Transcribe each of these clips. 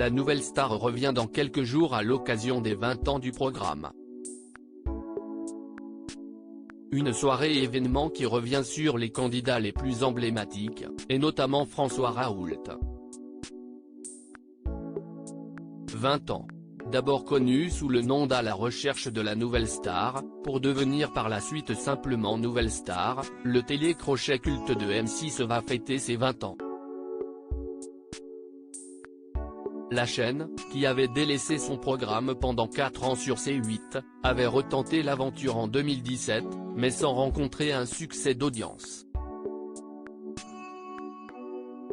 la nouvelle star revient dans quelques jours à l'occasion des 20 ans du programme. Une soirée événement qui revient sur les candidats les plus emblématiques, et notamment François Raoult. 20 ans. D'abord connu sous le nom d'À la recherche de la nouvelle star, pour devenir par la suite simplement Nouvelle Star, le télécrochet culte de M6 va fêter ses 20 ans. La chaîne, qui avait délaissé son programme pendant 4 ans sur C8, avait retenté l'aventure en 2017, mais sans rencontrer un succès d'audience.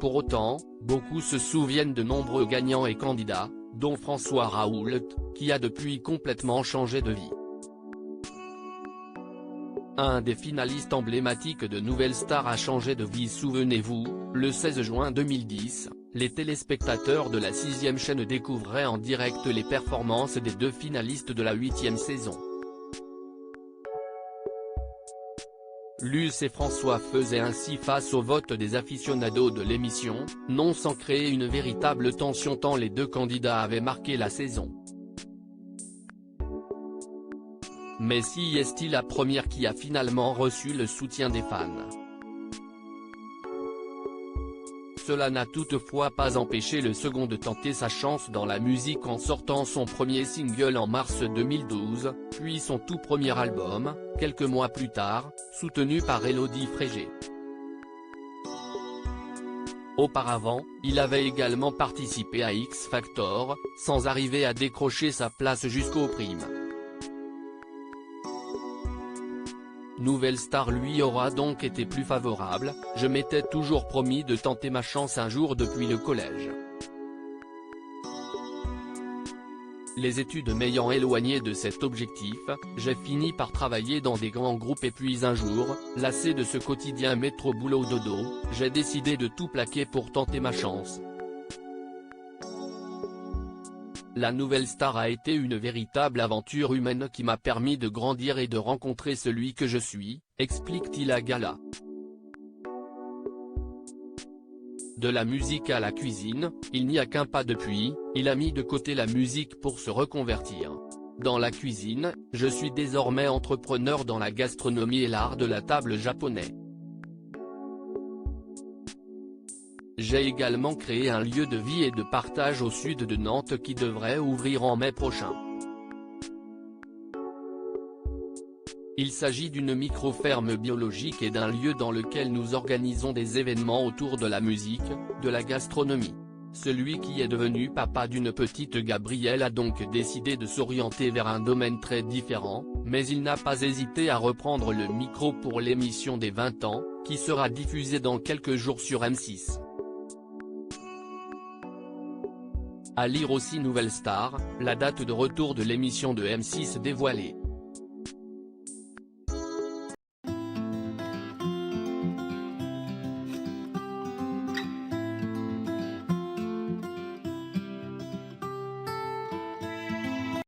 Pour autant, beaucoup se souviennent de nombreux gagnants et candidats, dont François Raoult, qui a depuis complètement changé de vie. Un des finalistes emblématiques de Nouvelle Star a changé de vie. Souvenez-vous, le 16 juin 2010, les téléspectateurs de la 6e chaîne découvraient en direct les performances des 2 finalistes de la 8e saison. Luce et François faisaient ainsi face au vote des aficionados de l'émission, non sans créer une véritable tension tant les 2 candidats avaient marqué la saison. Mais si est-il la première qui a finalement reçu le soutien des fans? Cela n'a toutefois pas empêché le second de tenter sa chance dans la musique en sortant son premier single en mars 2012, puis son tout premier album, quelques mois plus tard, soutenu par Élodie Frégé. Auparavant, il avait également participé à X Factor, sans arriver à décrocher sa place jusqu'aux primes. Nouvelle Star lui aura donc été plus favorable, je m'étais toujours promis de tenter ma chance un jour depuis le collège. Les études m'ayant éloigné de cet objectif, j'ai fini par travailler dans des grands groupes et puis un jour, lassé de ce quotidien métro boulot dodo, j'ai décidé de tout plaquer pour tenter ma chance. La Nouvelle Star a été une véritable aventure humaine qui m'a permis de grandir et de rencontrer celui que je suis, explique-t-il à Gala. De la musique à la cuisine, il n'y a qu'un pas depuis, il a mis de côté la musique pour se reconvertir. Dans la cuisine, je suis désormais entrepreneur dans la gastronomie et l'art de la table japonais. J'ai également créé un lieu de vie et de partage au sud de Nantes qui devrait ouvrir en mai prochain. Il s'agit d'une micro-ferme biologique et d'un lieu dans lequel nous organisons des événements autour de la musique, de la gastronomie. Celui qui est devenu papa d'une petite Gabrielle a donc décidé de s'orienter vers un domaine très différent, mais il n'a pas hésité à reprendre le micro pour l'émission des 20 ans, qui sera diffusée dans quelques jours sur M6. À lire aussi Nouvelle Star, la date de retour de l'émission de M6 dévoilée.